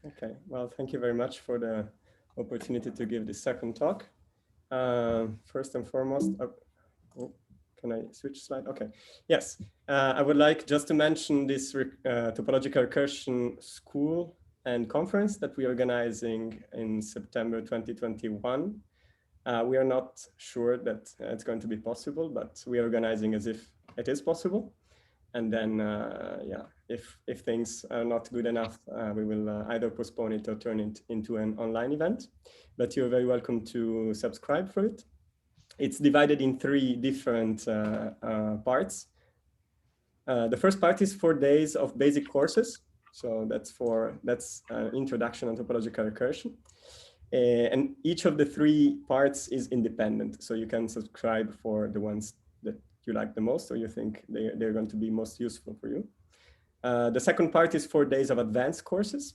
Okay, well, thank you very much for the opportunity to give this second talk. First and foremost, oh, can I switch slide? Okay, yes. I would like just to mention this topological recursion school and conference that we are organizing in September 2021. We are not sure that it's going to be possible, but we are organizing as if it is possible. And then, yeah, if things are not good enough, we will either postpone it or turn it into an online event. But you're very welcome to subscribe for it. It's divided in three different parts. The first part is 4 days of basic courses. So that's introduction on topological recursion. And each of the three parts is independent. So you can subscribe for the ones that you like the most or you think they're going to be most useful for you. The second part is 4 days of advanced courses.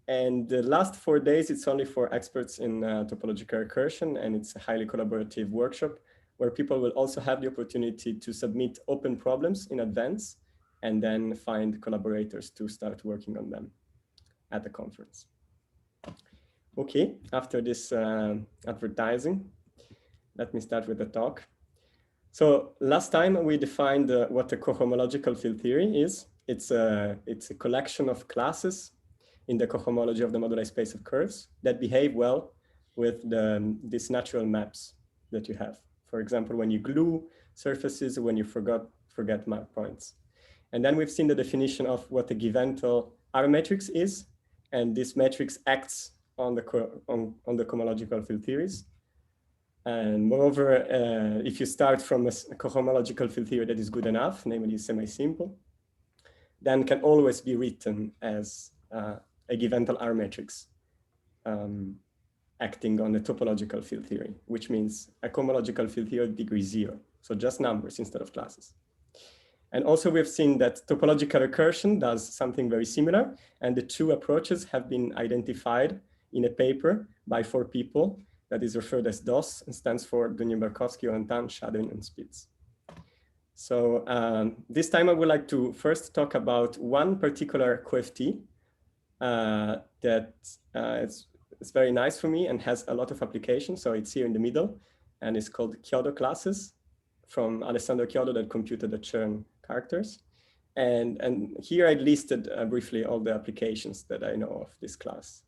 And the last 4 days, it's only for experts in topological recursion, and it's a highly collaborative workshop where people will also have the opportunity to submit open problems in advance and then find collaborators to start working on them at the conference. Okay, after this advertising, let me start with the talk. So last time we defined what a cohomological field theory is. It's a collection of classes in the cohomology of the moduli space of curves that behave well with these natural maps that you have. For example, when you glue surfaces, or when you forget mark points. And then we've seen the definition of what a Givental R matrix is, and this matrix acts on the cohomological field theories. And moreover, if you start from a cohomological field theory that is good enough, namely semi-simple, then can always be written as a Givental R matrix acting on a topological field theory, which means a cohomological field theory of degree 0. So just numbers instead of classes. And also we've seen that topological recursion does something very similar. And the two approaches have been identified in a paper by 4 people that is referred as DOS and stands for Dunyan-Barkowski, Orentan, Shadrin, and Spitz. So this time I would like to first talk about one particular CohFT that it's very nice for me and has a lot of applications. So it's here in the middle, and it's called Chiodo classes from Alessandro Chiodo that computed the Chern characters. And here I listed briefly all the applications that I know of this class.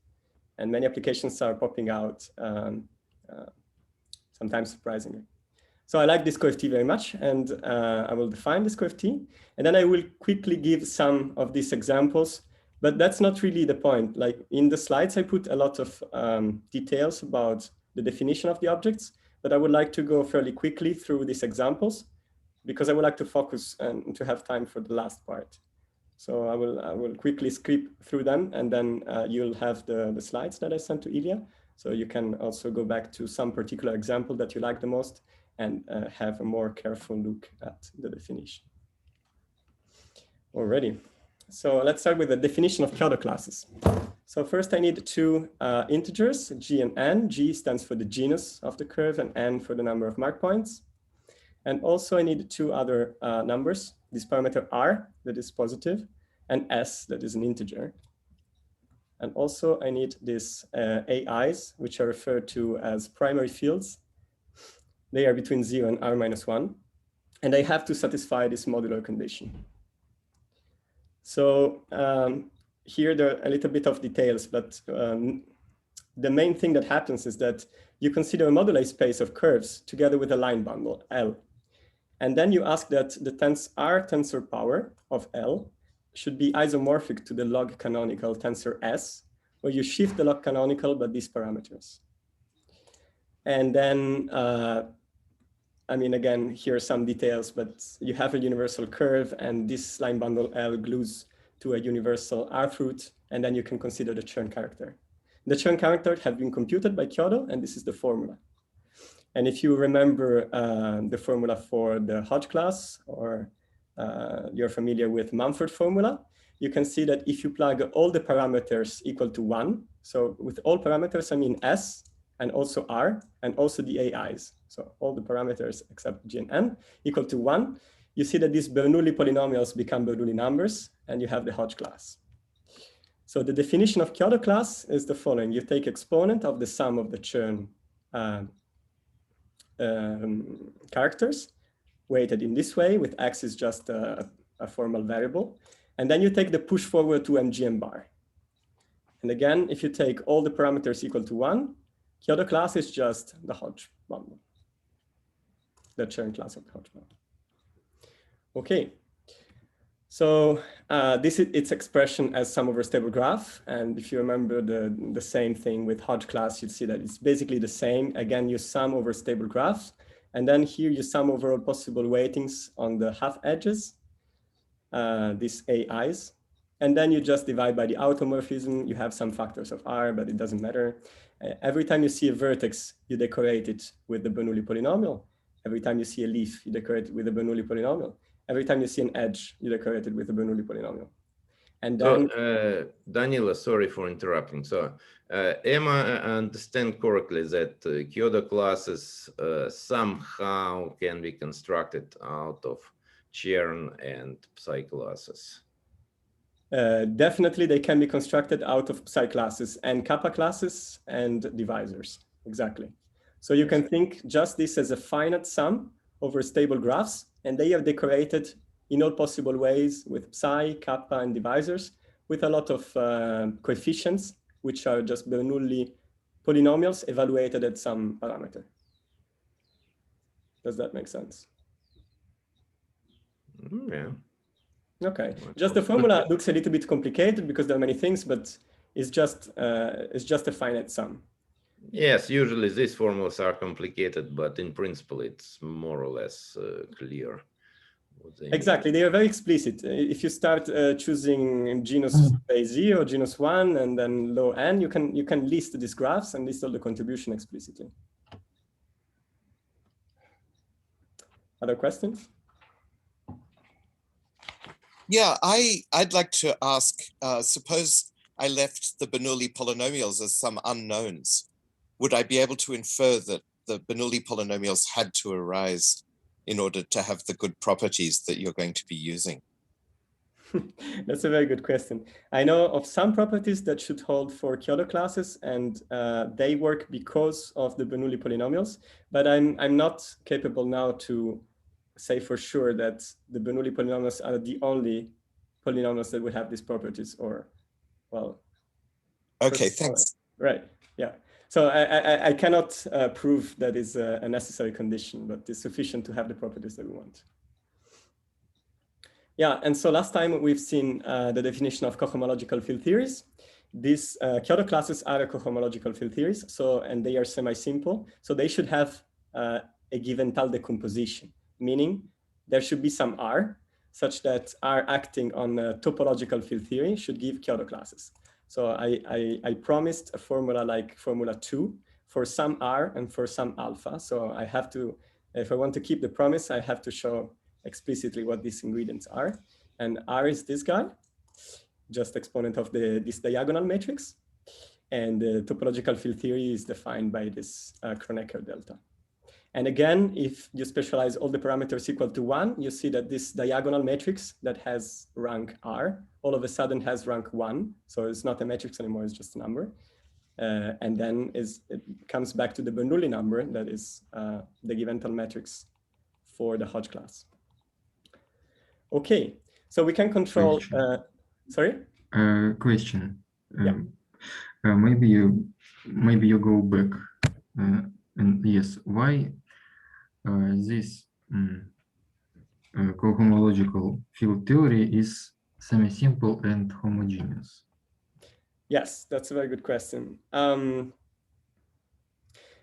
And many applications are popping out, sometimes surprisingly. So I like this CohFT very much, and I will define this CohFT. And then I will quickly give some of these examples, but that's not really the point. Like in the slides, I put a lot of details about the definition of the objects, but I would like to go fairly quickly through these examples because I would like to focus and to have time for the last part. So I will quickly skip through them, and then you'll have the slides that I sent to Ilya. So you can also go back to some particular example that you like the most and have a more careful look at the definition. Alrighty. So let's start with the definition of Chiodo classes. So first I need 2 integers, g and n. G stands for the genus of the curve and n for the number of mark points. And also I need 2 other numbers, this parameter r that is positive and s that is an integer. And also I need these AIs, which are referred to as primary fields. They are between 0 and r minus 1. And I have to satisfy this modular condition. So here there are a little bit of details, but the main thing that happens is that you consider a moduli space of curves together with a line bundle, L. And then you ask that the R tensor power of L should be isomorphic to the log canonical tensor S, where you shift the log canonical by these parameters. And then, I mean, again, here are some details, but you have a universal curve and this line bundle L glues to a universal R root, and then you can consider the Chern character. The Chern character have been computed by Chiodo, and this is the formula. And if you remember the formula for the Hodge class, or you're familiar with Mumford formula, you can see that if you plug all the parameters equal to 1, so with all parameters, I mean S, and also R, and also the AIs. So all the parameters except G and N equal to 1. You see that these Bernoulli polynomials become Bernoulli numbers, and you have the Hodge class. So the definition of Chiodo class is the following. You take exponent of the sum of the Chern characters, weighted in this way, with x is just a formal variable. And then you take the push forward to MGM bar. And again, if you take all the parameters equal to 1, Chiodo class is just the Hodge bundle, the Chern class of the Hodge bundle. Okay. So this is its expression as sum over stable graph. And if you remember the same thing with Hodge class, you'd see that it's basically the same. Again, you sum over stable graphs. And then here you sum over all possible weightings on the half edges, these AIs. And then you just divide by the automorphism. You have some factors of R, but it doesn't matter. Every time you see a vertex, you decorate it with the Bernoulli polynomial. Every time you see a leaf, you decorate it with the Bernoulli polynomial. Every time you see an edge, you decorate it with the Bernoulli polynomial. And then, so, Danilo, sorry for interrupting. So, am I understand correctly that Chiodo classes somehow can be constructed out of Chern and Psi classes? Definitely, they can be constructed out of Psi classes and kappa classes and divisors. Exactly. So you can think just this as a finite sum over stable graphs, and they are decorated in all possible ways with Psi, kappa, and divisors, with a lot of coefficients, which are just Bernoulli polynomials evaluated at some parameter. Does that make sense? Yeah. Okay. Just the formula looks a little bit complicated because there are many things, but it's just a finite sum. Yes, usually these formulas are complicated, but in principle, it's more or less clear. Exactly, they are very explicit. If you start choosing genus base 0, genus 1, and then low n, you can list these graphs and list all the contribution explicitly. Other questions? Yeah, I'd like to ask, suppose I left the Bernoulli polynomials as some unknowns. Would I be able to infer that the Bernoulli polynomials had to arise in order to have the good properties that you're going to be using? That's a very good question. I know of some properties that should hold for Chiodo classes, and they work because of the Bernoulli polynomials, but I'm not capable now to say for sure that the Bernoulli polynomials are the only polynomials that would have these properties, or, well. Okay, thanks. Right, yeah. So I cannot prove that is a necessary condition, but it's sufficient to have the properties that we want. Yeah, and so last time we've seen the definition of cohomological field theories. These Chiodo classes are cohomological field theories, and they are semi-simple. So they should have a given Tal decomposition, meaning there should be some R such that R acting on a topological field theory should give Chiodo classes. So I promised a formula like formula 2 for some R and for some alpha. So I have to, if I want to keep the promise, I have to show explicitly what these ingredients are. And R is this guy, just exponent of this diagonal matrix. And the topological field theory is defined by this Kronecker delta. And again, if you specialize all the parameters equal to 1, you see that this diagonal matrix that has rank R all of a sudden has rank 1. So it's not a matrix anymore, it's just a number. And then it comes back to the Bernoulli number that is the given Tal matrix for the Hodge class. Okay, so we can control, sorry? Question. Yeah. Maybe you go back. And yes, why this cohomological field theory is semi-simple and homogeneous? Yes, that's a very good question.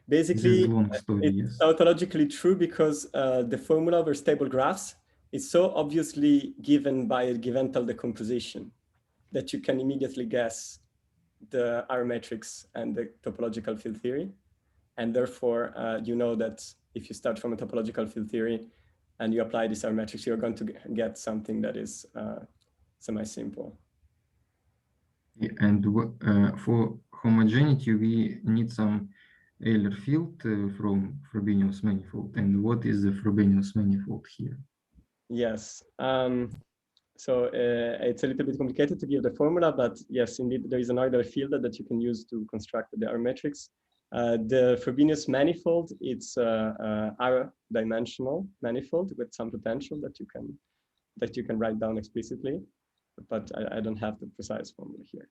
Basically, it's tautologically true because the formula over stable graphs is so obviously given by a given Tal decomposition that you can immediately guess the R matrix and the topological field theory. And therefore, you know that if you start from a topological field theory and you apply this R matrix, you're going to get something that is semi-simple. Yeah, and for homogeneity, we need some Euler field from Frobenius manifold. And what is the Frobenius manifold here? Yes. So it's a little bit complicated to give the formula, but yes, indeed, there is an order field that you can use to construct the R matrix. The Frobenius manifold, it's R-dimensional manifold with some potential that you can write down explicitly, but I don't have the precise formula here.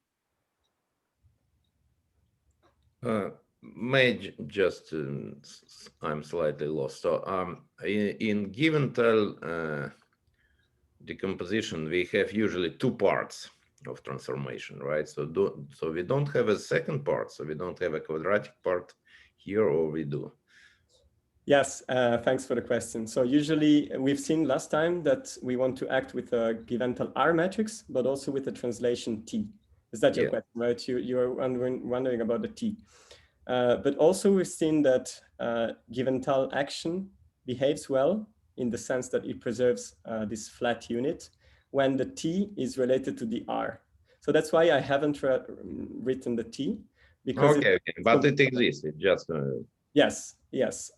I'm slightly lost. So in given tile decomposition, we have usually two parts of transformation, right? So we don't have a second part, so we don't have a quadratic part here, or we do? Yes, thanks for the question. So usually we've seen last time that we want to act with a given R matrix, but also with a translation T. Is that your question, right? You're wondering about the T. But also we've seen that given tal action behaves well in the sense that it preserves this flat unit when the T is related to the R. So that's why I haven't written the T. Because but it exists, it just... Yes.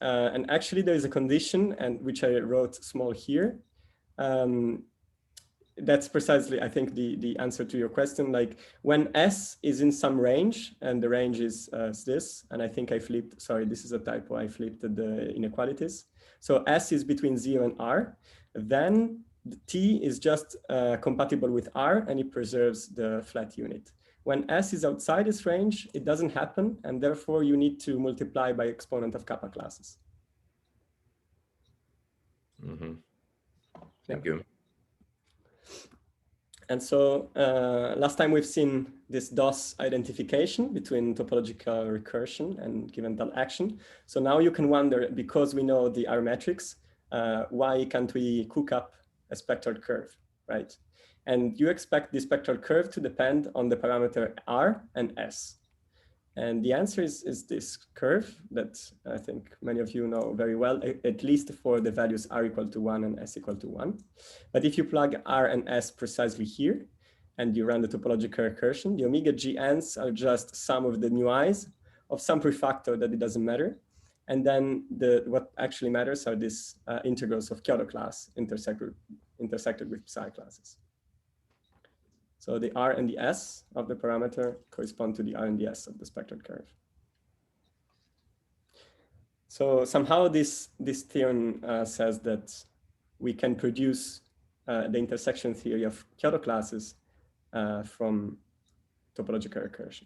And actually there is a condition, and which I wrote small here. That's precisely, I think, the answer to your question. Like when S is in some range, and the range is this, and I think I flipped, sorry, this is a typo, I flipped the inequalities. So S is between 0 and R, then the T is just compatible with R, and it preserves the flat unit. When S is outside this range, it doesn't happen, and therefore you need to multiply by exponent of kappa classes. Mm-hmm. Thank you. And so last time we've seen this DOS identification between topological recursion and given tal action. So now you can wonder, because we know the R matrix, why can't we cook up a spectral curve, right? And you expect the spectral curve to depend on the parameter R and S. And the answer is this curve that I think many of you know very well, at least for the values R equal to 1 and S equal to 1. But if you plug R and S precisely here, and you run the topological recursion, the omega G ends are just sum of the mu i's of some prefactor that it doesn't matter. And then what actually matters are these integrals of Chiodo class intersected with psi classes. So the R and the S of the parameter correspond to the R and the S of the spectral curve. So somehow this theorem says that we can produce the intersection theory of Chiodo classes from topological recursion.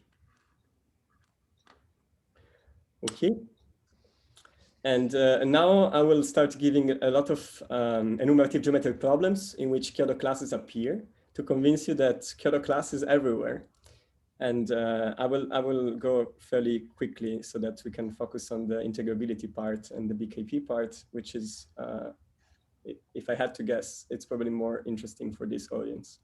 Okay. And now I will start giving a lot of enumerative geometric problems in which Chiodo classes appear, to convince you that Chiodo class is everywhere. And I will go fairly quickly so that we can focus on the integrability part and the BKP part, which is, if I had to guess, it's probably more interesting for this audience.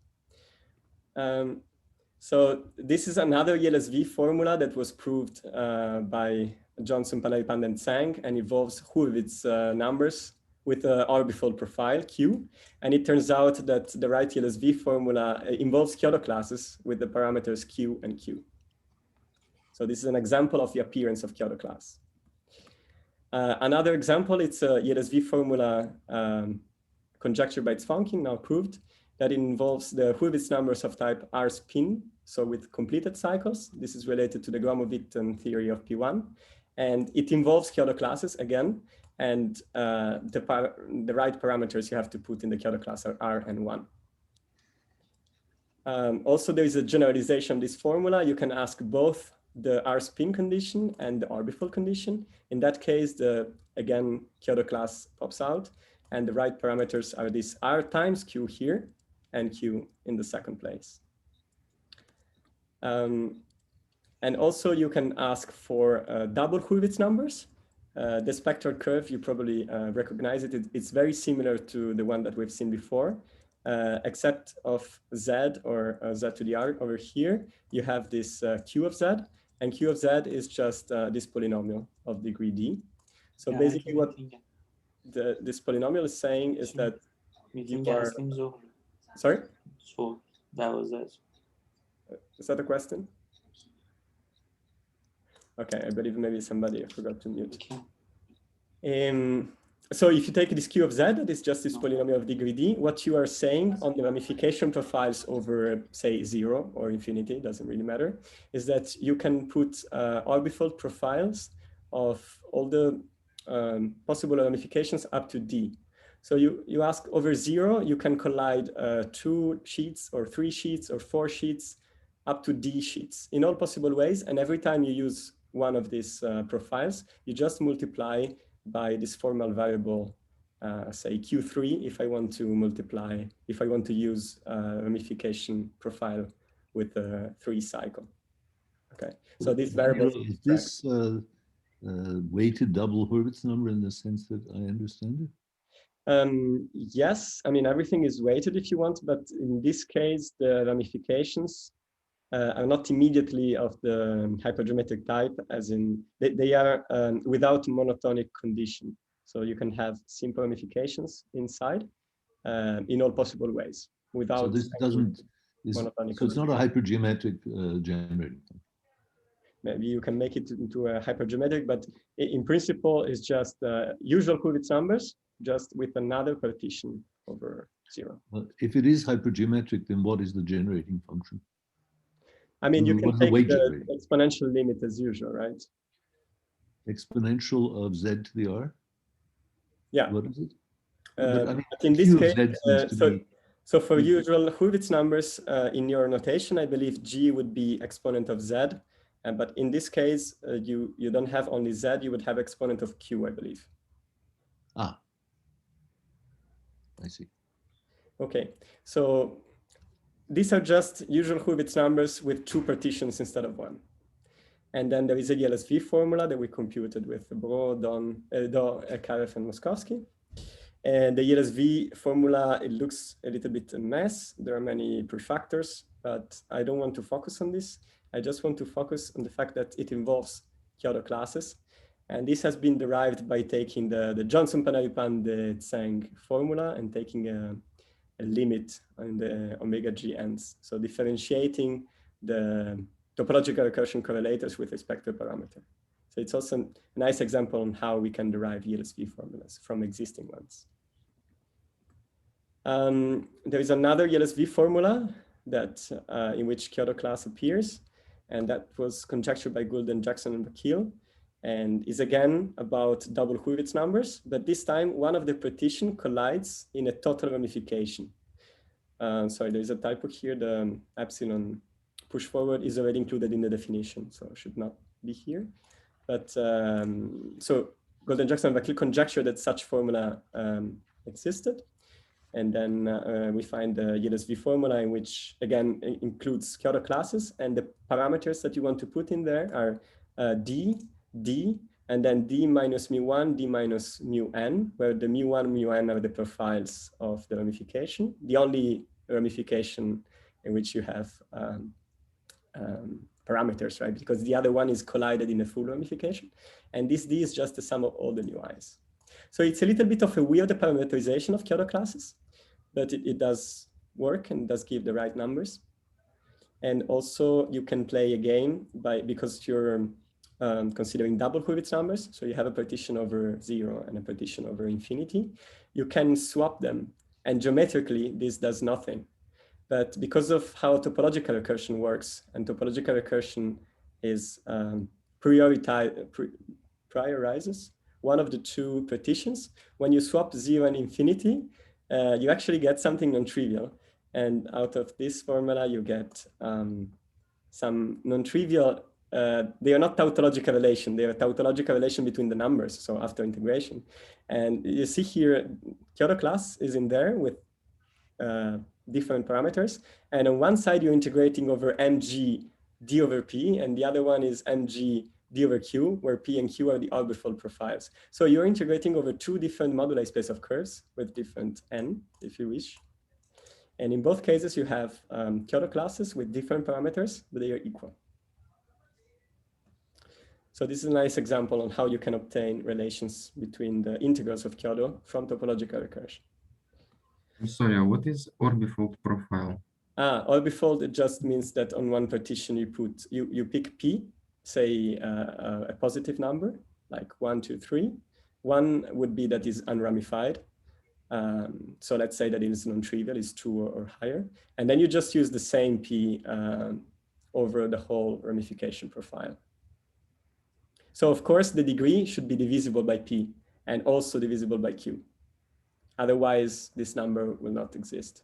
So this is another ELSV formula that was proved by Johnson, Panay-Panda, and Tsang, and involves Hurwitz numbers with an orbifold profile, Q. And it turns out that the right ELSV formula involves Chiodo classes with the parameters Q and Q. So this is an example of the appearance of Chiodo class. Another example, it's a ELSV formula conjecture by Zwanking, now proved, that involves the Hurwitz numbers of type R spin, so with completed cycles. This is related to the Gromov-Witten theory of P1. And it involves Chiodo classes again. And the right parameters you have to put in the Chiodo class are R and 1. Also, there is a generalization of this formula. You can ask both the R spin condition and the orbifold condition. In that case, again, Chiodo class pops out. And the right parameters are this R times Q here and Q in the second place. And also, you can ask for double Hurwitz numbers. The spectral curve, you probably recognize it. It's very similar to the one that we've seen before, except of Z or Z to the R over here. You have this Q of Z, and Q of Z is just this polynomial of degree D. So basically what this polynomial is saying is that you are... Sorry? So that was it. Is that a question? Okay, I believe maybe somebody forgot to mute. So if you take this Q of Z, that is just this polynomial of degree D, what you are saying on the ramification profiles over, say, 0 or infinity, doesn't really matter, is that you can put orbifold profiles of all the possible ramifications up to D. So you ask over 0, you can collide 2 sheets or 3 sheets or 4 sheets up to D sheets in all possible ways. And every time you use one of these profiles, you just multiply by this formal variable, say Q3, if I want to multiply, if I want to use ramification profile with a 3 cycle. Okay, so this variable is this weighted double Hurwitz number in the sense that I understand it? Yes, I mean, everything is weighted if you want, but in this case, the ramifications are not immediately of the hypergeometric type, as in they are without monotonic condition. So you can have simple ramifications inside in all possible ways without. So this doesn't. So it's not a hypergeometric generating. Maybe you can make it into a hypergeometric, but in principle, it's just usual Hurwitz numbers, just with another partition over 0. If it is hypergeometric, then what is the generating function? I mean, you can take the exponential limit as usual, right? Exponential of z to the r? Yeah. What is it? But in this case, so for usual Hurwitz numbers in your notation, I believe g would be exponent of z. But in this case, you don't have only z, you would have exponent of q, I believe. Ah, I see. Okay, so these are just usual Hurwitz numbers with 2 partitions instead of 1. And then there is a ELSV formula that we computed with Bro, Do, Karev, and Moskowski. And the ELSV formula, it looks a little bit a mess. There are many prefactors, but I don't want to focus on this. I just want to focus on the fact that it involves Chiodo classes. And this has been derived by taking the Johnson-Panaripan-Tseng formula and taking a limit on the omega g ends. So differentiating the topological recursion correlators with respect to a parameter. So it's also a nice example on how we can derive ELSV formulas from existing ones. There is another ELSV formula that in which Chiodo class appears, and that was conjectured by Goulden, Jackson, and Bakil, and is again about double Hurwitz numbers, but this time one of the partition collides in a total ramification. Sorry, there's a typo here. The epsilon push forward is already included in the definition, so it should not be here. But so Goulden, Jackson, and Bakil conjecture that such formula existed. And then we find the ELSV formula, in which, again, includes Chiodo classes. And the parameters that you want to put in there are D, D, and then D minus mu1, D minus mu n, where the mu1, mu n are the profiles of the ramification. The only ramification in which you have parameters, right? Because the other one is collided in a full ramification. And this D is just the sum of all the new i's. So it's a little bit of a weird parameterization of Chiodo classes, but it does work and does give the right numbers. And also you can play a game because you're considering double Hurwitz numbers. So you have a partition over 0 and a partition over infinity. You can swap them, and geometrically this does nothing. But because of how topological recursion works, and topological recursion is prioritizes one of the 2 partitions, when you swap 0 and infinity, you actually get something non-trivial. And out of this formula, you get some non-trivial, they are not tautological relation, they are tautological relation between the numbers, so after integration. And you see here, Chiodo class is in there with different parameters. And on one side, you're integrating over mg d over p, and the other one is mg d over q, where p and q are the orbifold profiles. So you're integrating over 2 different moduli space of curves with different n, if you wish. And in both cases, you have Chiodo classes with different parameters, but they are equal. So this is a nice example on how you can obtain relations between the integrals of Chiodo from topological recursion. I'm sorry, what is orbifold profile? Orbifold, it just means that on one partition you pick p, say a positive number, like 1, 2, 3, One would be that is unramified. So let's say that it is non-trivial, is 2 or higher. And then you just use the same P over the whole ramification profile. So of course, the degree should be divisible by P and also divisible by Q. Otherwise, this number will not exist.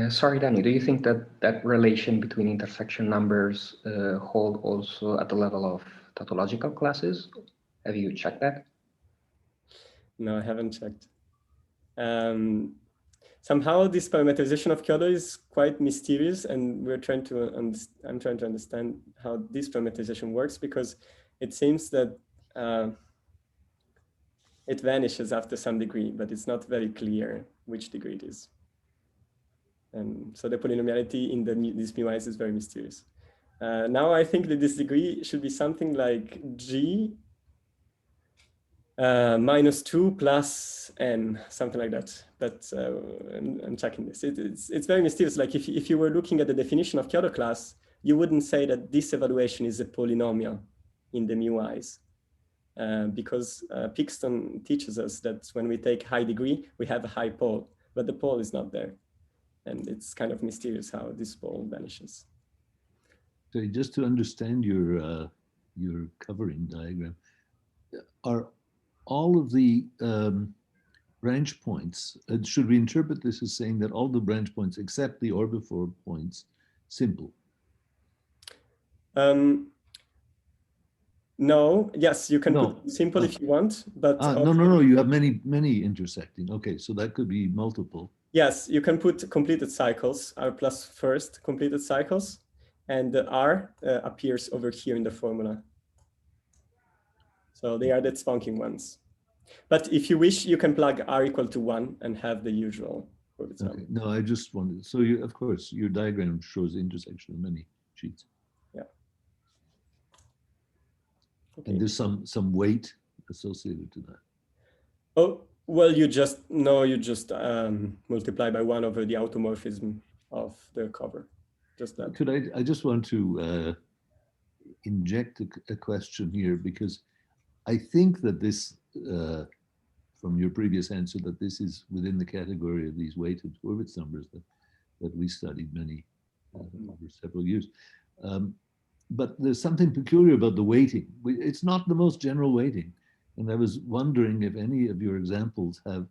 Sorry, Danny, do you think that that relation between intersection numbers hold also at the level of tautological classes? Have you checked that? No, I haven't checked. Somehow this parameterization of Chiodo is quite mysterious, and I'm trying to understand how this parameterization works, because it seems that it vanishes after some degree, but it's not very clear which degree it is. And so the polynomiality in this μi's is very mysterious. Now I think that this degree should be something like G -2 plus n, something like that. But I'm checking this. It's very mysterious. Like if you were looking at the definition of Chiodo class, you wouldn't say that this evaluation is a polynomial in the μi's. Because Pixton teaches us that when we take high degree, we have a high pole, but the pole is not there. And it's kind of mysterious how this pole vanishes. So just to understand your covering diagram, are all of the branch points, should we interpret this as saying that all the branch points except the orbifold points simple? No, yes, you can put simple if you want, but no, you have many intersecting. Okay, so that could be multiple. Yes, you can put completed cycles, R plus first completed cycles, and the R appears over here in the formula. So they are the spunking ones. But if you wish, you can plug R equal to 1 and have the usual. Okay. No, I just wanted, so of course, your diagram shows the intersection of many sheets. Yeah. Okay. And there's some weight associated to that. Oh, well, you just multiply by 1 over the automorphism of the cover. Just that. Could I just want to inject a question here, because I think that this, from your previous answer, that this is within the category of these weighted Hurwitz numbers that we studied many over several years. But there's something peculiar about the weighting. It's not the most general weighting. And I was wondering if any of your examples have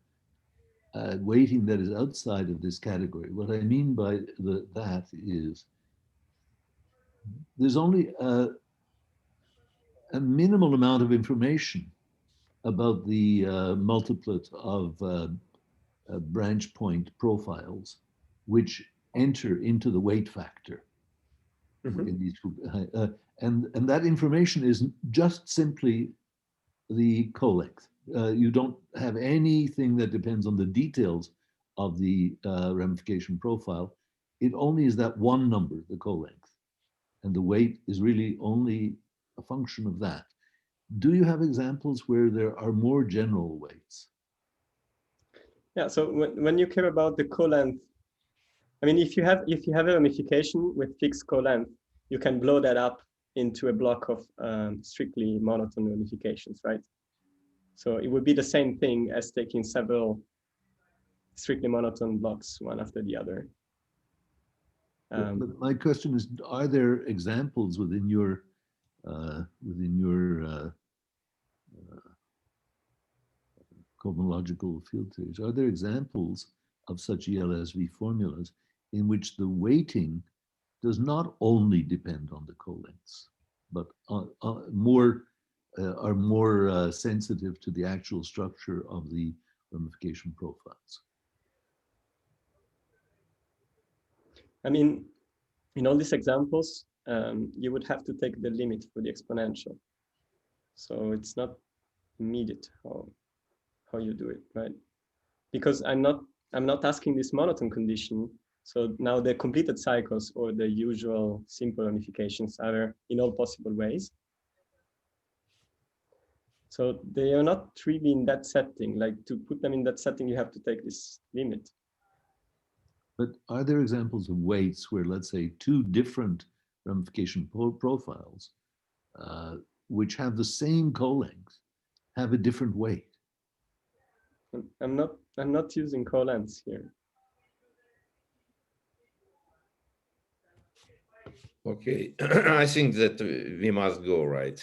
weighting that is outside of this category. What I mean by that is there's only a minimal amount of information about the multiplet of branch point profiles, which enter into the weight factor. Mm-hmm. In these, and that information is just simply the co-length. You don't have anything that depends on the details of the ramification profile. It only is that one number, the co-length, and the weight is really only a function of that. Do you have examples where there are more general weights? Yeah, so when you care about the co-length, I mean, if you have a ramification with fixed co-length, you can blow that up into a block of strictly monotone ramifications, right? So it would be the same thing as taking several strictly monotone blocks one after the other. But my question is: are there examples within your cohomological field theories? Are there examples of such ELSV formulas in which the weighting does not only depend on the co-lengths, but are more sensitive to the actual structure of the ramification profiles? I mean, in all these examples, you would have to take the limit for the exponential. So it's not immediate how you do it, right? Because I'm not asking this monotone condition. So now the completed cycles or the usual simple ramifications are in all possible ways. So they are not really in that setting. Like to put them in that setting, you have to take this limit. But are there examples of weights where, let's say, two different ramification profiles which have the same co-length have a different weight? I'm not using colons here. Okay, I think that we must go, right?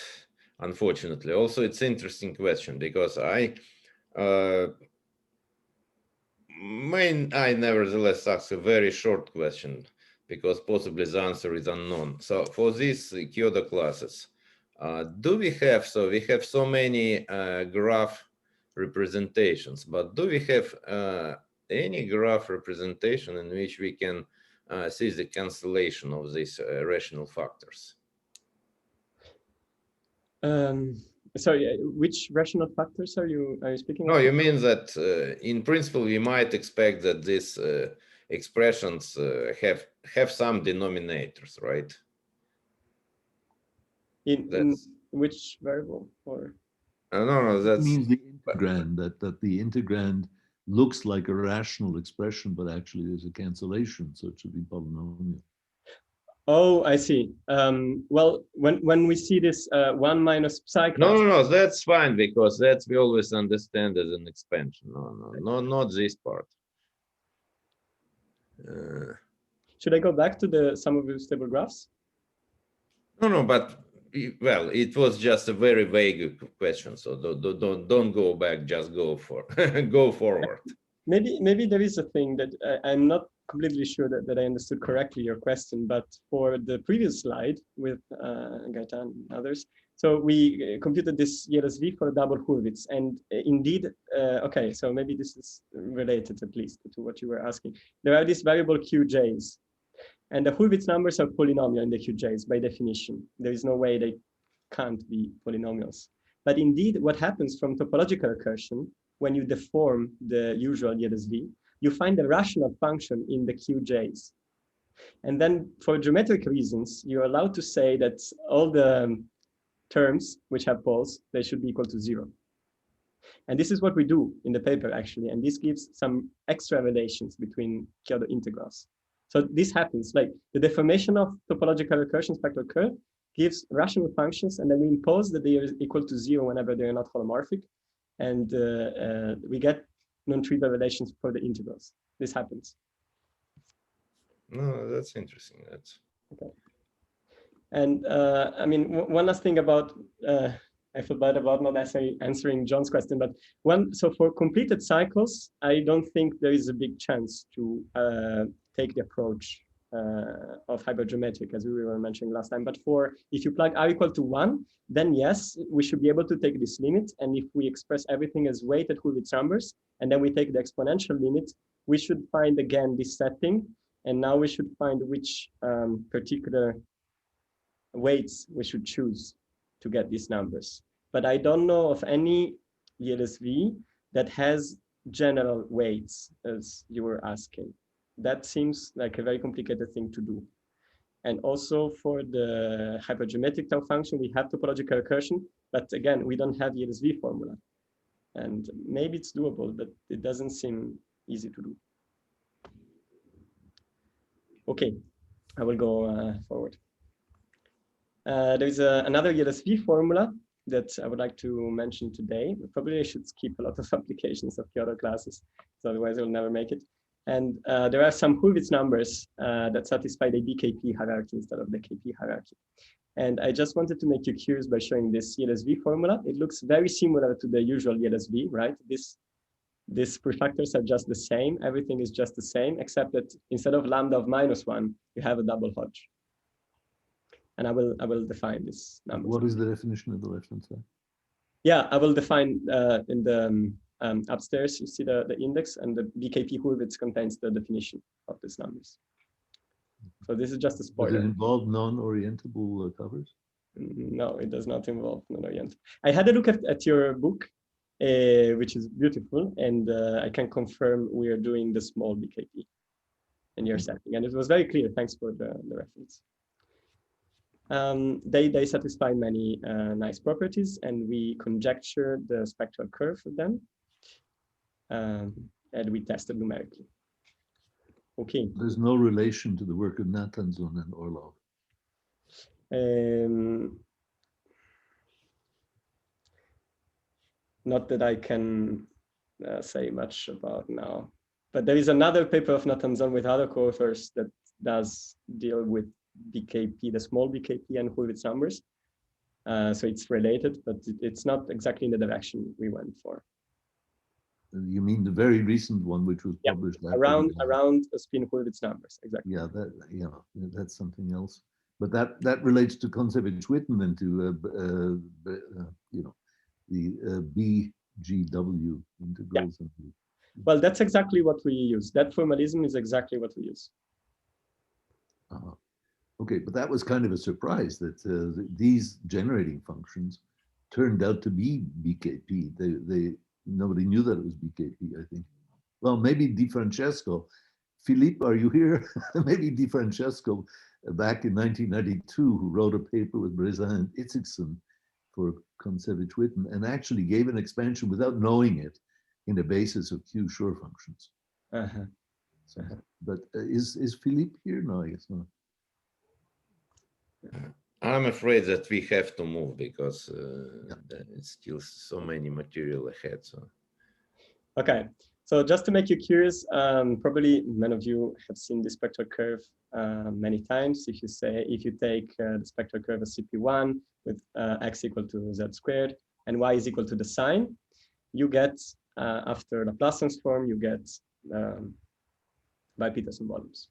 Unfortunately. Also, it's an interesting question because I nevertheless ask a very short question because possibly the answer is unknown. So for these Chiodo classes, do we have, so we have so many graph representations, but do we have any graph representation in which we can see the cancellation of these rational factors? Sorry, which rational factors are you speaking No, about? you mean that in principle we might expect that these expressions have some denominators, right? In which variable or? No, That that's means the integrand, that the integrand looks like a rational expression, but actually there's a cancellation, so it should be polynomial. Oh, I see. Well, when we see this 1 minus psi class. no, that's fine because that's we always understand as an expansion. No, not this part. Should I go back to the sum of stable graphs? No, but well, it was just a very vague question, so don't go back. Just go for go forward. Maybe there is a thing that I'm not completely sure that I understood correctly your question, but for the previous slide with Gaetan and others, so we computed this YLSV for a double Hurwitz, and indeed, okay, so maybe this is related at least to what you were asking. There are these variable QJs, and the Hurwitz numbers are polynomial in the QJs by definition. There is no way they can't be polynomials. But indeed, what happens from topological recursion, when you deform the usual YLSV, you find a rational function in the QJs. And then for geometric reasons, you're allowed to say that all the terms which have poles, they should be equal to 0. And this is what we do in the paper, actually. And this gives some extra relations between Chiodo integrals. So this happens, like the deformation of topological recursion spectral curve gives rational functions, and then we impose that they are equal to 0 whenever they are not holomorphic. And we get non-trivial relations for the integrals. This happens. No, that's interesting. That's okay. And I mean, one last thing about, I feel bad about not necessarily answering John's question, but so for completed cycles, I don't think there is a big chance to take the approach of hypergeometric, as we were mentioning last time. But for, if you plug r equal to 1, then yes, we should be able to take this limit. And if we express everything as weighted Hurwitz numbers, and then we take the exponential limit, we should find again this setting. And now we should find which particular weights we should choose to get these numbers. But I don't know of any YLSV that has general weights, as you were asking. That seems like a very complicated thing to do. And also for the hypergeometric tau function, we have topological recursion, but again, we don't have YLSV formula. And maybe it's doable, but it doesn't seem easy to do. Okay, I will go forward. There's another YLSV formula that I would like to mention today. Probably I should skip a lot of applications of Chiodo classes, so otherwise I'll never make it. And there are some Hurwitz numbers that satisfy the BKP hierarchy instead of the KP hierarchy. And I just wanted to make you curious by showing this YLSV formula. It looks very similar to the usual YLSV, right? These prefactors are just the same. Everything is just the same, except that instead of lambda of -1, you have a double Hodge. And I will define this number. What is the definition of the left-hand side? Yeah, I will define in the upstairs, you see the index, and the BKP Hurwitz contains the definition of these numbers. So this is just a spoiler. Does it involve non-orientable covers? No, it does not involve non-orientable. I had a look at your book, which is beautiful, and I can confirm we are doing the small BKP in your setting. And it was very clear. Thanks for the reference. They satisfy many nice properties, and we conjecture the spectral curve for them, and we tested numerically. Okay. There's no relation to the work of Natanson and Orlov. not that I can say much about now. But there is another paper of Natanzon with other co-authors that does deal with BKP, the small BKP and Hurwitz numbers. So it's related, but it's not exactly in the direction we went for. You mean the very recent one, which was published around spin Hurwitz numbers, exactly. Yeah, that's something else. But that relates to Kontsevich-Witten and to the BGW integrals. Yeah. Well, that's exactly what we use. That formalism is exactly what we use. Okay, but that was kind of a surprise that these generating functions turned out to be BKP. Nobody knew that it was BKP, I think. Well, maybe Di Francesco. Philippe, are you here? Maybe Di Francesco, back in 1992, who wrote a paper with Brezin and Itzigson for Kontsevich-Witten and actually gave an expansion without knowing it in the basis of Q-Schur functions. But is Philippe here? No, I guess not. I'm afraid that we have to move because it's still so many material ahead. So, okay. So just to make you curious, probably many of you have seen the spectral curve many times. If you take the spectral curve as CP1 with x equal to z squared and y is equal to the sine, you get after Laplace transform, you get Peterson volumes.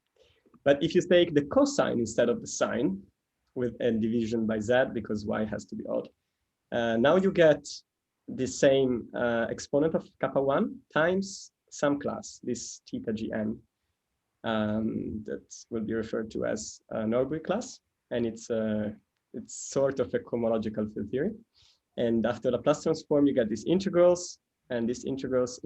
But if you take the cosine instead of the sine with a division by z because y has to be odd, now you get the same exponent of kappa 1 times some class, this theta gn, that will be referred to as Norbury class, and it's sort of a cohomological field theory. And after Laplace transform, you get these integrals, and these integrals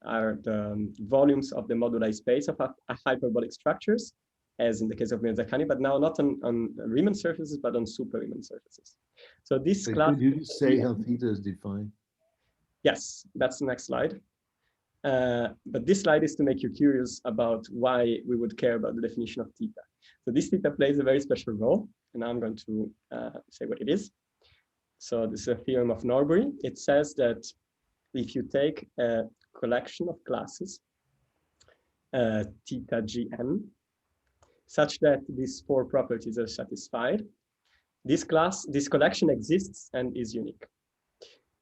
are the volumes of the moduli space of hyperbolic structures, as in the case of Mirzakhani, but now not on Riemann surfaces, but on super Riemann surfaces. So this class. Could you say how theta is defined? Yes, that's the next slide. But this slide is to make you curious about why we would care about the definition of theta. So this theta plays a very special role, and now I'm going to say what it is. So this is a theorem of Norbury. It says that if you take a collection of classes, theta gn, such that these four properties are satisfied, this collection exists and is unique.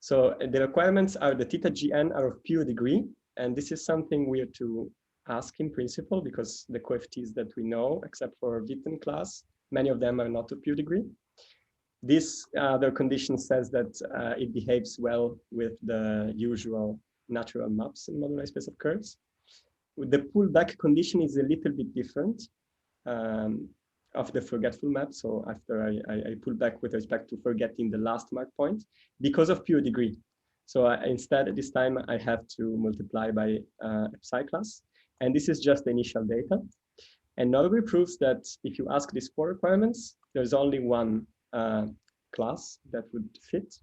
So the requirements are the theta gn are of pure degree, and this is something we have to ask in principle because the CohFTs that we know, except for Witten class, many of them are not of pure degree. This other condition says that it behaves well with the usual natural maps in moduli space of curves. The pullback condition is a little bit different of the forgetful map. So after I pull back with respect to forgetting the last mark point because of pure degree. So instead, at this time, I have to multiply by psi class. And this is just the initial data. And Norbury proves that if you ask these four requirements, there's only one class that would fit.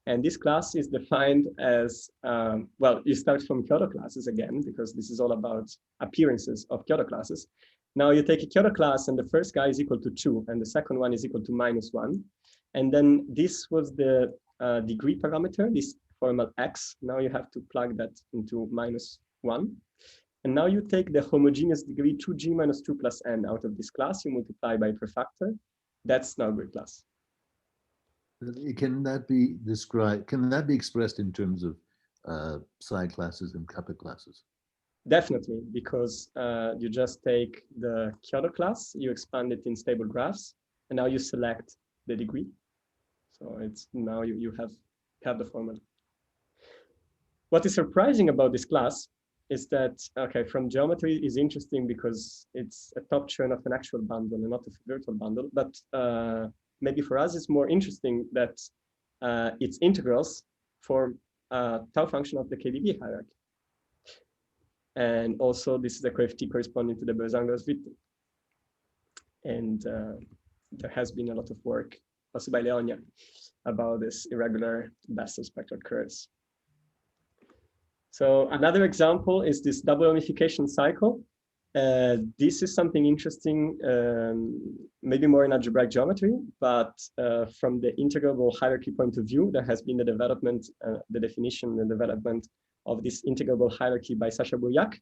And this class is defined as, well, you start from Chiodo classes again, because this is all about appearances of Chiodo classes. Now you take a Chiodo class and the first guy is equal to 2 and the second one is equal to -1. And then this was the degree parameter, this formal x. Now you have to plug that into -1. And now you take the homogeneous degree 2g minus 2 plus n out of this class, you multiply by prefactor. That's Norbury class. Can that be described? Can that be expressed in terms of psi classes and kappa classes? Definitely, because you just take the Chiodo class, you expand it in stable graphs, and now you select the degree. So it's now you have the formula. What is surprising about this class is that, okay, from geometry is interesting because it's a top churn of an actual bundle and not a virtual bundle, but maybe for us it's more interesting that its integrals form a tau function of the KDV hierarchy. And also this is a CohFT corresponding to the Berzangos-Witten. And there has been a lot of work, also by Leonia, about this irregular Bessel spectral curves. So another example is this double unification cycle. This is something interesting, maybe more in algebraic geometry, but from the integrable hierarchy point of view, there has been the development, the definition and development of this integrable hierarchy by Sacha Bouriac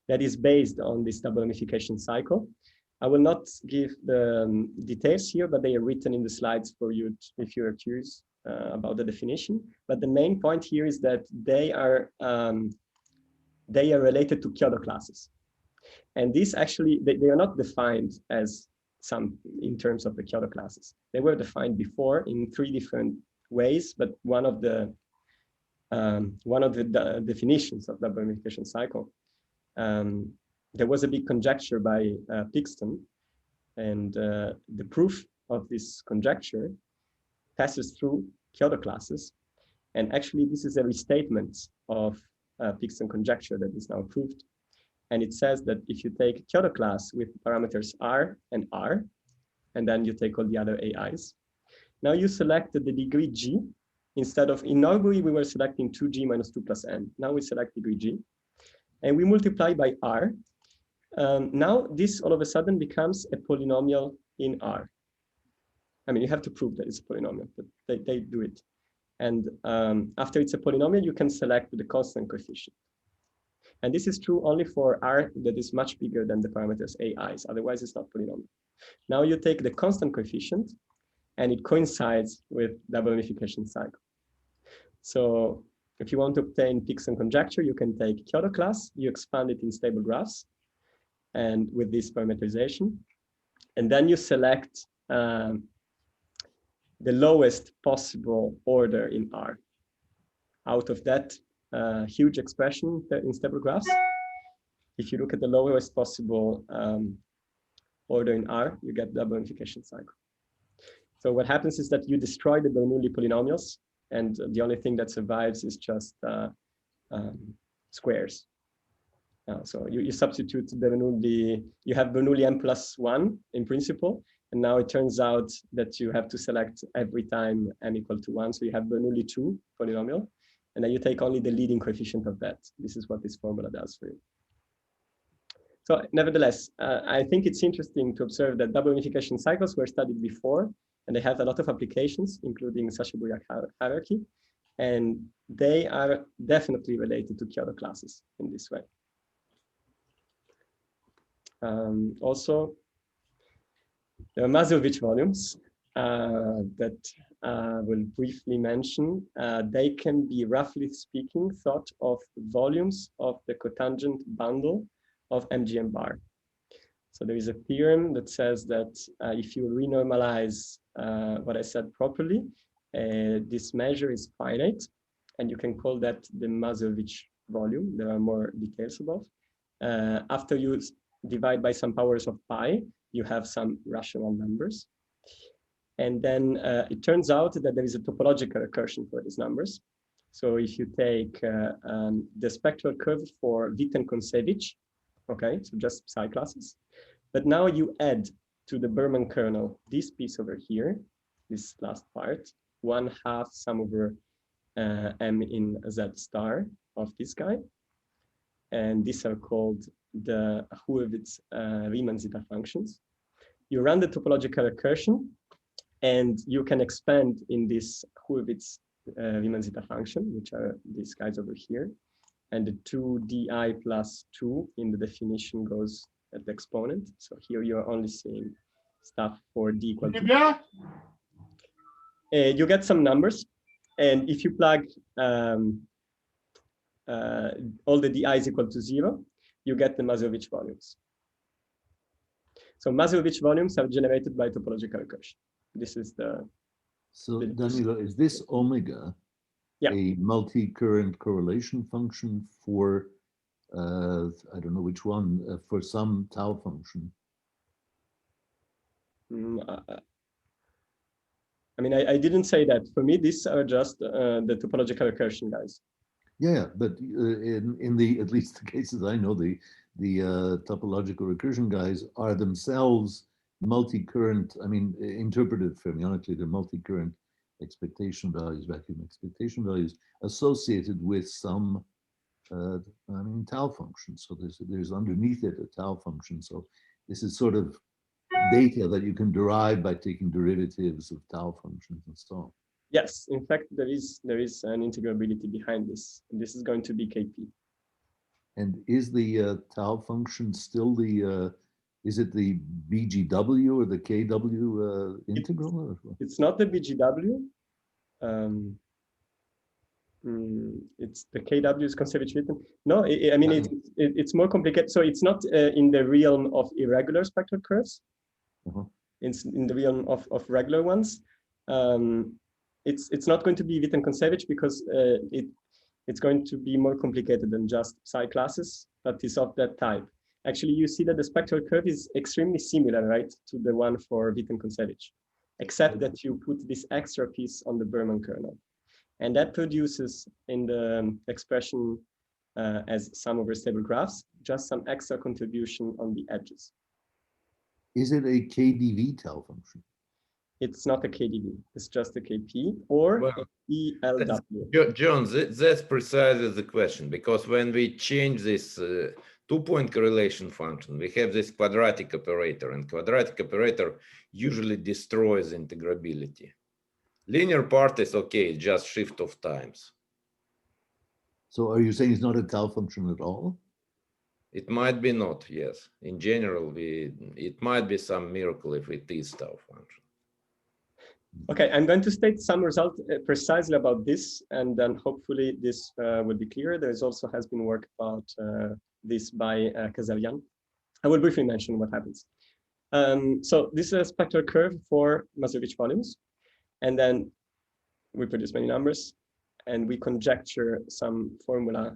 that is based on this double unification cycle. I will not give the details here, but they are written in the slides for you if you are curious about the definition. But the main point here is that they are related to Chiodo classes. And these actually, they are not defined as some in terms of the Chiodo classes. They were defined before in 3 different ways, but one of the definitions of double unification cycle, there was a big conjecture by Pixton, and the proof of this conjecture passes through Chiodo classes. And actually, this is a restatement of Pixton conjecture that is now proved. And it says that if you take a Chiodo class with parameters R and R, and then you take all the other AIs, now you select the degree G. Instead of, inaugurally, we were selecting 2G minus 2 plus N. Now we select degree G, and we multiply by R. Now this all of a sudden becomes a polynomial in R. I mean, you have to prove that it's a polynomial, but they do it. And after it's a polynomial, you can select the constant coefficient. And this is true only for R that is much bigger than the parameters AIs, otherwise it's not polynomial. Now you take the constant coefficient and it coincides with double unification cycle. So if you want to obtain Pixton conjecture, you can take Chiodo class, you expand it in stable graphs and with this parameterization, and then you select the lowest possible order in R. Out of that huge expression in stable graphs, if you look at the lowest possible order in R, you get double unification cycle. So what happens is that you destroy the Bernoulli polynomials, and the only thing that survives is just squares. So you substitute Bernoulli, you have Bernoulli m plus 1 in principle, and now it turns out that you have to select every time m equal to 1. So you have Bernoulli 2 polynomial, and then you take only the leading coefficient of that. This is what this formula does for you. So nevertheless, I think it's interesting to observe that double unification cycles were studied before, and they have a lot of applications, including Sacha-Bouriac hierarchy, and they are definitely related to Chiodo classes in this way. Also, there are Mazurowicz volumes that will briefly mention. They can be, roughly speaking, thought of volumes of the cotangent bundle of MGM bar. So there is a theorem that says that if you renormalize what I said properly, this measure is finite, and you can call that the Mazurowicz volume. There are more details above. After you divide by some powers of pi, you have some rational numbers. And then it turns out that there is a topological recursion for these numbers. So if you take the spectral curve for Witten-Koncevich, okay, so just psi classes, but now you add to the Berman kernel this piece over here, this last part, 1/2 sum over m in z star of this guy. And these are called the Hurwitz-Riemann zeta functions. You run the topological recursion, and you can expand in this Hurwitz-Riemann zeta function, which are these guys over here. And the 2di plus 2 in the definition goes at the exponent. So here you're only seeing stuff for d equal to. You get some numbers, and if you plug all the di is equal to 0, you get the Mazurowicz volumes. So Mazurowicz volumes are generated by topological recursion. This is the. So Danilo, is this omega a multi-current correlation function for, I don't know which one, for some tau function? I mean, I didn't say that. For me, these are just the topological recursion guys. Yeah, but in the, at least the cases I know, the topological recursion guys are themselves multi-current, I mean, interpreted fermionically, they're multi-current expectation values, vacuum expectation values associated with some I mean, tau function. So there's underneath it a tau function. So this is sort of data that you can derive by taking derivatives of tau functions and so on. Yes, in fact, there is an integrability behind this. This is going to be KP. And is the tau function still the, is it the BGW or the KW integral? It's not the BGW. It's the KW is Kontsevich Witten. No, I mean, it's more complicated. So it's not in the realm of irregular spectral curves. It's in the realm of regular ones. It's not going to be Witten-Kontsevich because it's going to be more complicated than just psi classes, but it's of that type. Actually, you see that the spectral curve is extremely similar, right, to the one for Witten-Kontsevich, except that you put this extra piece on the Berman kernel. And that produces in the expression as sum over stable graphs, just some extra contribution on the edges. Is it a KDV tau function? It's not a KDV, it's just a KP or Well, ELW. John, that's precisely the question, because when we change this two-point correlation function, we have this quadratic operator, and quadratic operator usually destroys integrability. Linear part is okay, just shift of times. So are you saying it's not a tau function at all? It might be not, yes. In general, it might be some miracle if it is tau function. Okay, I'm going to state some result precisely about this, and then hopefully this will be clear. There also has been work about this by Kazarian. I will briefly mention what happens. So this is a spectral curve for Mazurowicz volumes, and then we produce many numbers, and we conjecture some formula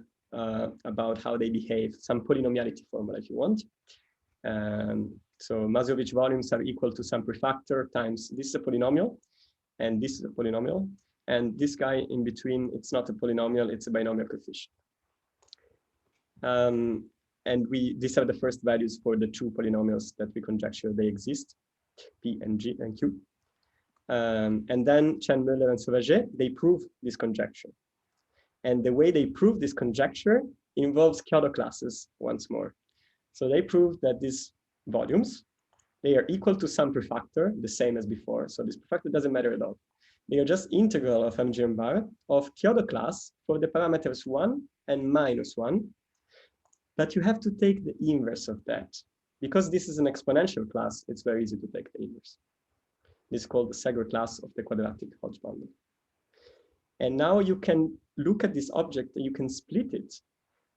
about how they behave, some polynomiality formula if you want. So Mazurowicz volumes are equal to some prefactor times, this is a polynomial, and this is a polynomial. And this guy in between, it's not a polynomial, it's a binomial coefficient. And these are the first values for the two polynomials that we conjecture they exist, P and G and Q. And then Chen, Müller, and Sauvaget, they prove this conjecture. And the way they prove this conjecture involves Chiodo classes once more. So they prove that these volumes, they are equal to some prefactor, the same as before. So this prefactor doesn't matter at all. They are just integral of MGM bar of Chiodo class for the parameters 1 and -1. But you have to take the inverse of that. Because this is an exponential class, it's very easy to take the inverse. This is called the Segre class of the quadratic Hodge bundle. And now you can look at this object and you can split it.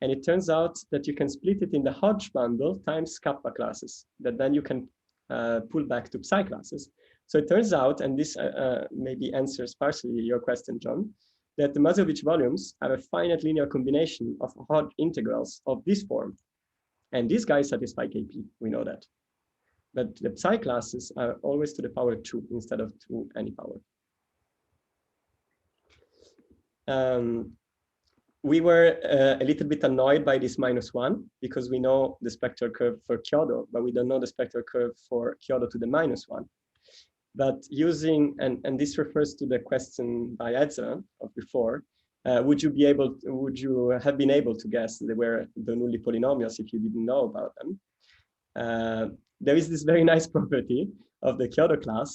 And it turns out that you can split it in the Hodge bundle times kappa classes that then you can pull back to psi classes. So it turns out, and this maybe answers partially your question, John, that the Mazurowicz volumes are a finite linear combination of Hodge integrals of this form. And these guys satisfy KP, we know that. But the psi classes are always to the power 2 instead of to any power. We were a little bit annoyed by this -1 because we know the spectral curve for Chiodo, but we don't know the spectral curve for Chiodo to the -1. But using, and this refers to the question by Ezra of before, would you have been able to guess they were Bernoulli polynomials if you didn't know about them? There is this very nice property of the Chiodo class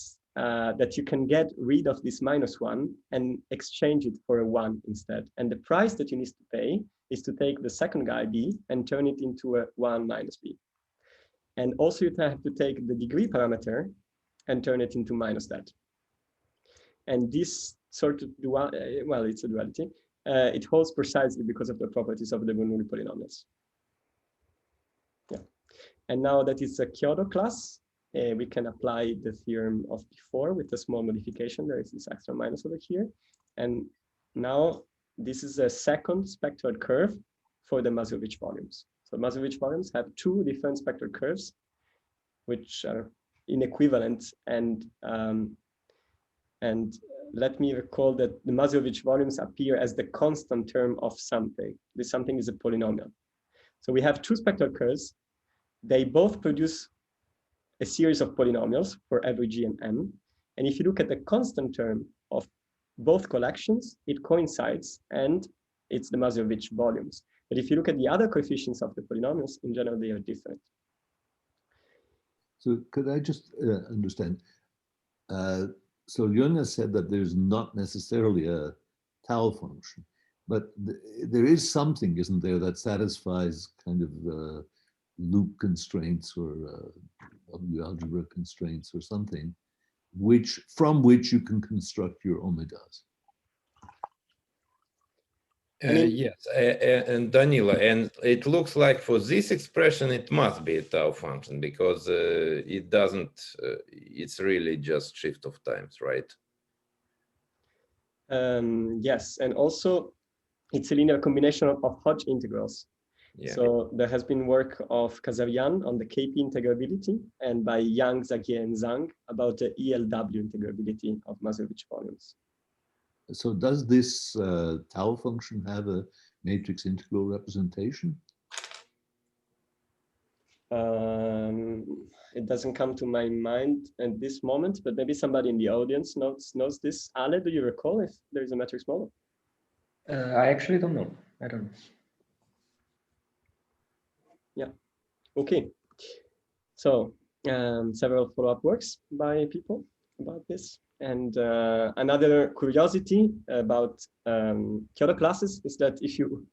that you can get rid of this -1 and exchange it for a 1 instead. And the price that you need to pay is to take the second guy B and turn it into a 1 minus B. And also you have to take the degree parameter and turn it into minus that. And this sort of well, it's a duality. It holds precisely because of the properties of the Bernoulli polynomials. Yeah. And now that it's a Chiodo class, we can apply the theorem of before with a small modification. There is this extra minus over here. And now this is a second spectral curve for the Mazurowicz volumes. So Mazurowicz volumes have two different spectral curves, which are inequivalent. And let me recall that the Mazurowicz volumes appear as the constant term of something. This something is a polynomial. So we have two spectral curves. They both produce a series of polynomials for every G and M. And if you look at the constant term of both collections, it coincides and it's the Mazurowicz volumes. But if you look at the other coefficients of the polynomials, in general, they are different. So could I just understand? So Leona said that there's not necessarily a tau function, but there is something, isn't there, that satisfies kind of loop constraints or algebra constraints or something, from which you can construct your omegas. Yes, and Danilo, and it looks like for this expression, it must be a tau function because it doesn't, it's really just shift of times, right? Yes, and also it's a linear combination of Hodge integrals. Yeah. So there has been work of Kazarian on the KP integrability and by Yang, Zagier, and Zhang about the ELW integrability of Mazurowicz volumes. So does this tau function have a matrix integral representation? It doesn't come to my mind at this moment, but maybe somebody in the audience knows this. Ale, do you recall if there is a matrix model? I actually don't know. I don't know. Yeah. Okay. So several follow-up works by people about this. And another curiosity about Chiodo classes is that if you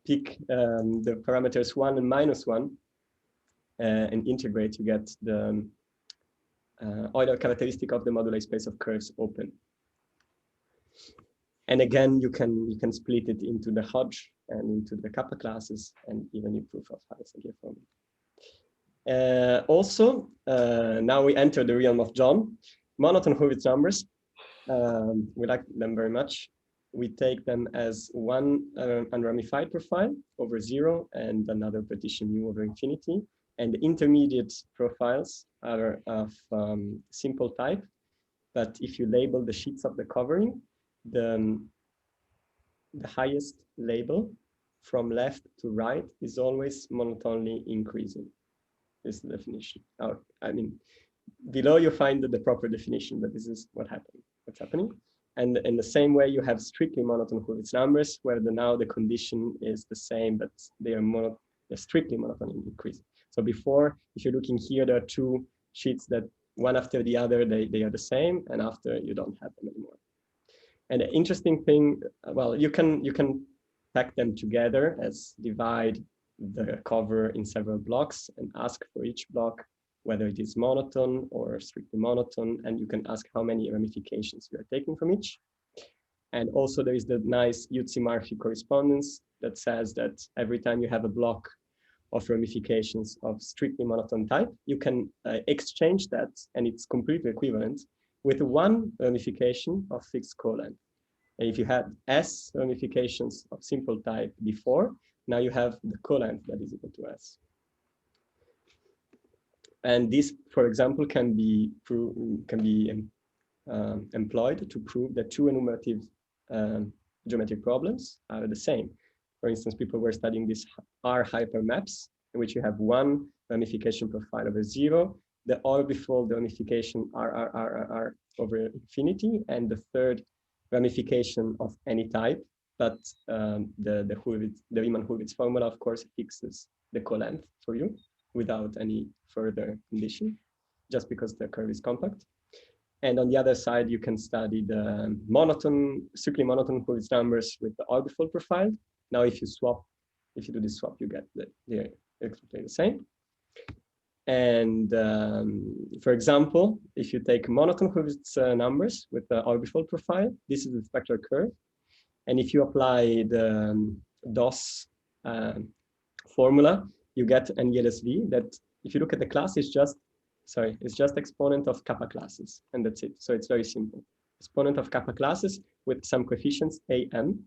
pick the parameters 1 and -1 and integrate, you get the Euler characteristic of the moduli space of curves open. And again, you can split it into the Hodge and into the kappa classes and even in proof of Zagier formula. Also, now we enter the realm of John. Monotone Hurwitz numbers, we like them very much. We take them as one unramified profile over 0 and another partition mu over infinity. And the intermediate profiles are of simple type. But if you label the sheets of the covering, the highest label from left to right is always monotonely increasing. This is the definition. Oh, I mean, below you find the proper definition, but this is what's happening. And in the same way, you have strictly monotone Hurwitz numbers, where now the condition is the same, but they're strictly monotone increasing. So before, if you're looking here, there are two sheets that one after the other, they are the same, and after you don't have them anymore. And the interesting thing, well, you can pack them together as divide the cover in several blocks and ask for each block whether it is monotone or strictly monotone, and you can ask how many ramifications you are taking from each. And also there is the nice Utsi-Murphy correspondence that says that every time you have a block of ramifications of strictly monotone type, you can exchange that, and it's completely equivalent, with one ramification of fixed colength. And if you had S ramifications of simple type before, now you have the colength that is equal to S. And this, for example, can be employed to prove that two enumerative geometric problems are the same. For instance, people were studying these R hypermaps, in which you have one ramification profile over 0, the orbifold ramification R over infinity, and the third ramification of any type. But the Riemann-Hurwitz formula, of course, fixes the colength for you without any further condition, just because the curve is compact. And on the other side, you can study the strictly monotone Hurwitz numbers with the orbifold profile. Now, if you do this swap, you get they're exactly the same. And for example, if you take monotone Hurwitz numbers with the orbifold profile, this is the spectral curve. And if you apply the DOS formula, you get an ELSV that, if you look at the class, it's just exponent of kappa classes, and that's it. So it's very simple. Exponent of kappa classes with some coefficients AM,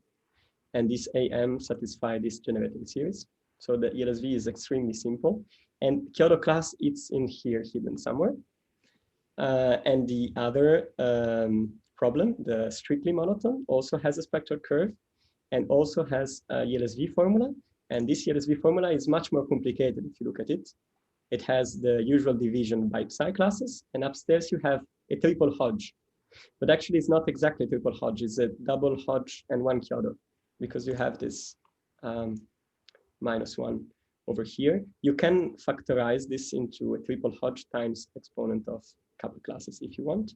and this AM satisfy this generating series. So the ELSV is extremely simple. And Chiodo class, it's in here hidden somewhere. And the other problem, the strictly monotone, also has a spectral curve and also has a ELSV formula. And this ELSV formula is much more complicated if you look at it. It has the usual division by psi classes, and upstairs you have a triple Hodge. But actually it's not exactly triple Hodge, it's a double Hodge and one Chiodo, because you have this minus 1 over here. You can factorize this into a triple Hodge times exponent of couple classes if you want.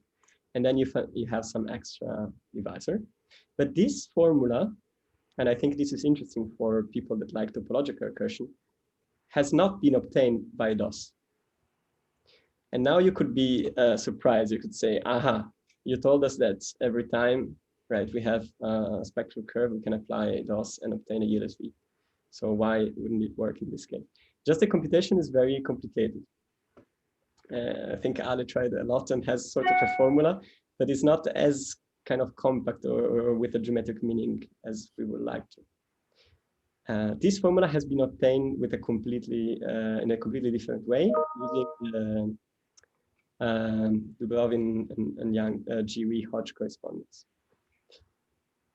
And then you have some extra divisor. But this formula, and I think this is interesting for people that like topological recursion, has not been obtained by DOS. And now you could be surprised. You could say, aha, you told us that every time, right, we have a spectral curve, we can apply DOS and obtain a ELSV. So why wouldn't it work in this case? Just the computation is very complicated. I think Ale tried a lot and has sort of a formula, but it's not as kind of compact or with a geometric meaning as we would like to. This formula has been obtained with a in a completely different way using Dubrovin and Young GW Hodge correspondence.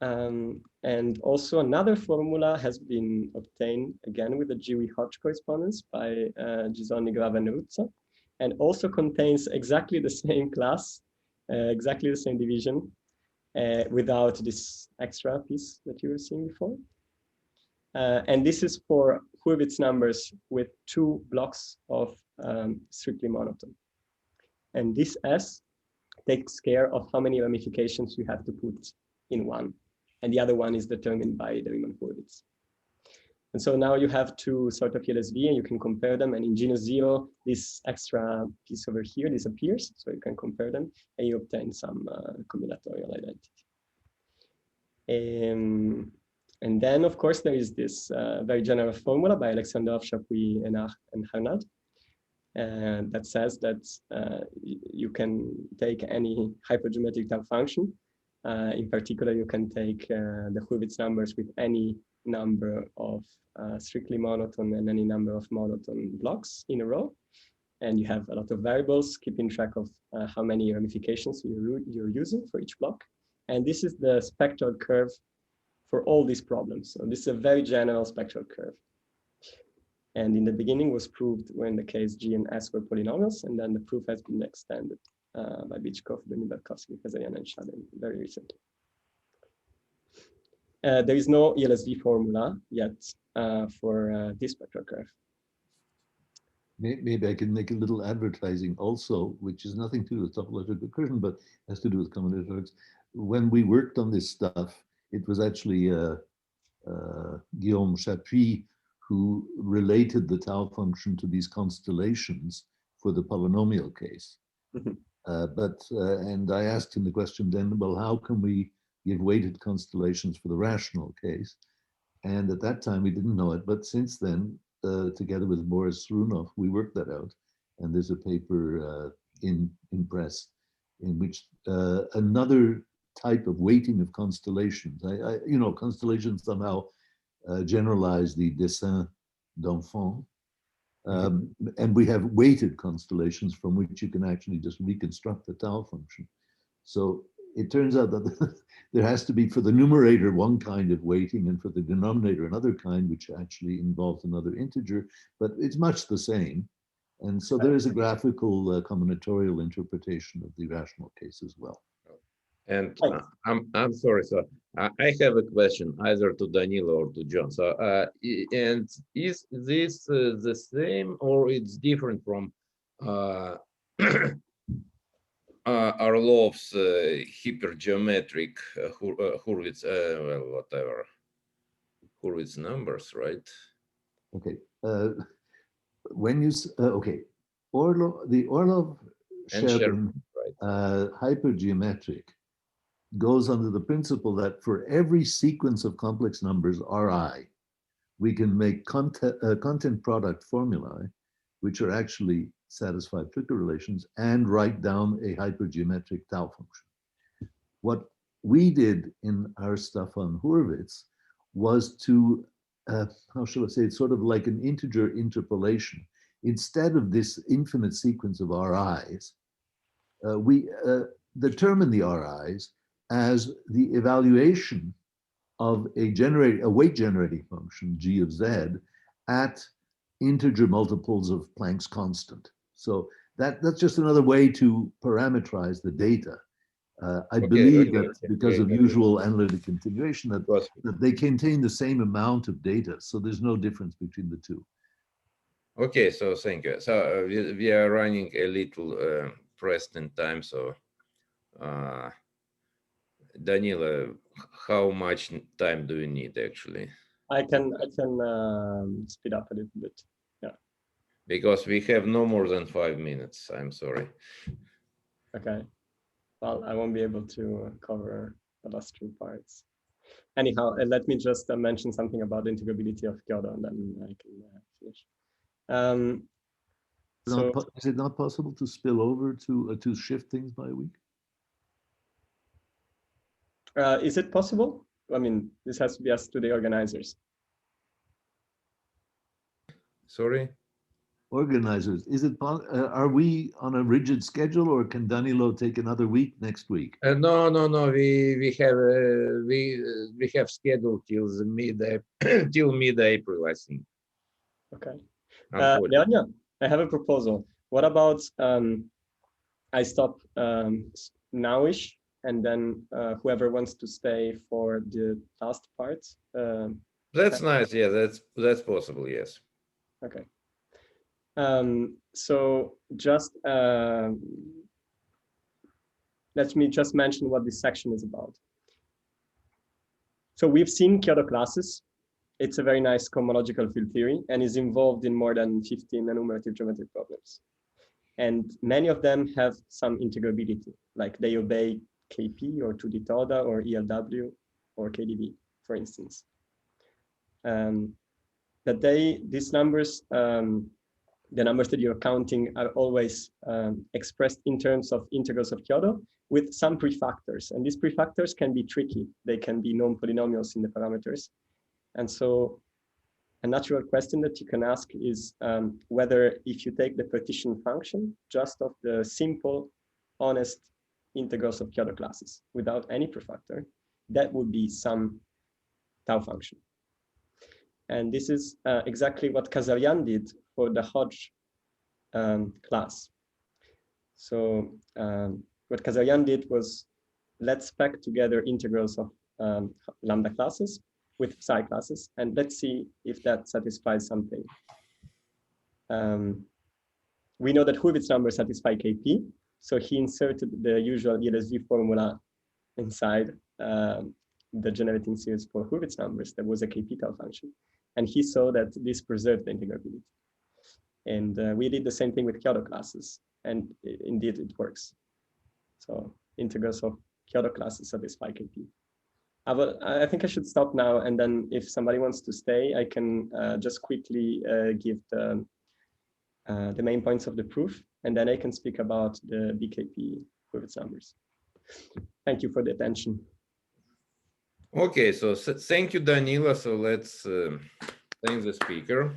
And also another formula has been obtained again with the GW Hodge correspondence by Gisoni Grava-Neruzza, and also contains exactly the same class, exactly the same division, without this extra piece that you were seeing before. And this is for Hurwitz numbers with 2 blocks of strictly monotone. And this S takes care of how many ramifications you have to put in one. And the other one is determined by the Riemann-Hurwitz. And so now you have 2 sort of ELSV and you can compare them. And in genus 0, this extra piece over here disappears. So you can compare them and you obtain some combinatorial identity. And then, of course, there is this very general formula by Alexandrov, Chapuis, Enach, and Harnad that says that you can take any hypergeometric tau function. In particular, you can take the Hurwitz numbers with any number of strictly monotone and any number of monotone blocks in a row. And you have a lot of variables keeping track of how many ramifications you're using for each block. And this is the spectral curve for all these problems. So this is a very general spectral curve. And in the beginning was proved when the case G and S were polynomials, and then the proof has been extended by Bichkov, Berkowski, Kazarian, and Shadin very recently. There is no ELSV formula yet for this spectral curve. Maybe I can make a little advertising also, which is nothing to do with topological recursion, but has to do with combinatorics. When we worked on this stuff, it was actually Guillaume Chapuis who related the tau function to these constellations for the polynomial case. And I asked him the question then, well, how can we give weighted constellations for the rational case? And at that time, we didn't know it. But since then, together with Boris Runov, we worked that out. And there's a paper in press in which another type of weighting of constellations, you know, constellations somehow generalize the dessin d'enfant. And we have weighted constellations from which you can actually just reconstruct the tau function. So it turns out that there has to be, for the numerator, one kind of weighting, and for the denominator, another kind, which actually involves another integer, but it's much the same. And so there is a graphical combinatorial interpretation of the rational case as well. And I'm sorry, so I have a question either to Danilo or to John. So and is this the same or it's different from Orlov's hypergeometric Hurwitz, well, whatever, Hurwitz numbers, right? Okay. When you okay, the Orlov-Sherdon hypergeometric goes under the principle that for every sequence of complex numbers Ri, we can make content product formulae, which are actually satisfy Plicker relations, and write down a hypergeometric tau function. What we did in our stuff on Hurwitz was to, how shall I say, it's sort of like an integer interpolation. Instead of this infinite sequence of Ris, we determine the Ris as the evaluation of a weight generating function, G of Z, at integer multiples of Planck's constant. So that's just another way to parameterize the data. I believe okay, that because of great. usual analytic continuation, that Because they contain the same amount of data. So there's no difference between the two. okay, so thank you. So we are running a little pressed in time. So Danilo, how much time do you need actually? I can speed up a little bit. Yeah. Because we have no more than 5 minutes. I'm sorry. Okay. Well, I won't be able to cover the last 2 parts. Anyhow, let me just mention something about the integrability of Chiodo, and then I can finish. So Is it not possible to spill over to shift things by a week? is it possible? I mean, this has to be asked to the organizers. Sorry? Organizers, is it? Are we on a rigid schedule, or can Danilo take another week next week? No. We have scheduled till the mid-April, I think. Okay. Unfortunately. Leonia, I have a proposal. What about I stop nowish, and then whoever wants to stay for the last part. That's nice. Yeah, that's possible. Yes. Okay. So just let me just mention what this section is about. So we've seen Chiodo classes. It's a very nice cohomological field theory and is involved in more than 15 enumerative geometric problems. And many of them have some integrability, like they obey KP or 2D Toda or ELW or KDV, for instance. That these numbers, the numbers that you're counting are always expressed in terms of integrals of Chiodo with some prefactors. And these prefactors can be tricky. They can be known polynomials in the parameters. And so a natural question that you can ask is whether if you take the partition function just of the simple, honest integrals of Chiodo classes without any prefactor, that would be some tau function. And this is exactly what Kazarian did for the Hodge class. So what Kazarian did was, let's pack together integrals of lambda classes with psi classes, and let's see if that satisfies something. We know that Hurwitz numbers satisfy KP, so he inserted the usual ELSV formula inside the generating series for Hurwitz numbers. There was a KP tau function, and he saw that this preserved the integrability. And we did the same thing with Chiodo classes, and indeed it works. So integrals of Chiodo classes satisfy KP. I think I should stop now, and then if somebody wants to stay, I can just quickly give the main points of the proof, and then I can speak about the BKP Hurwitz numbers. Thank you for the attention. Okay, so thank you, Danilo. So let's thank the speaker.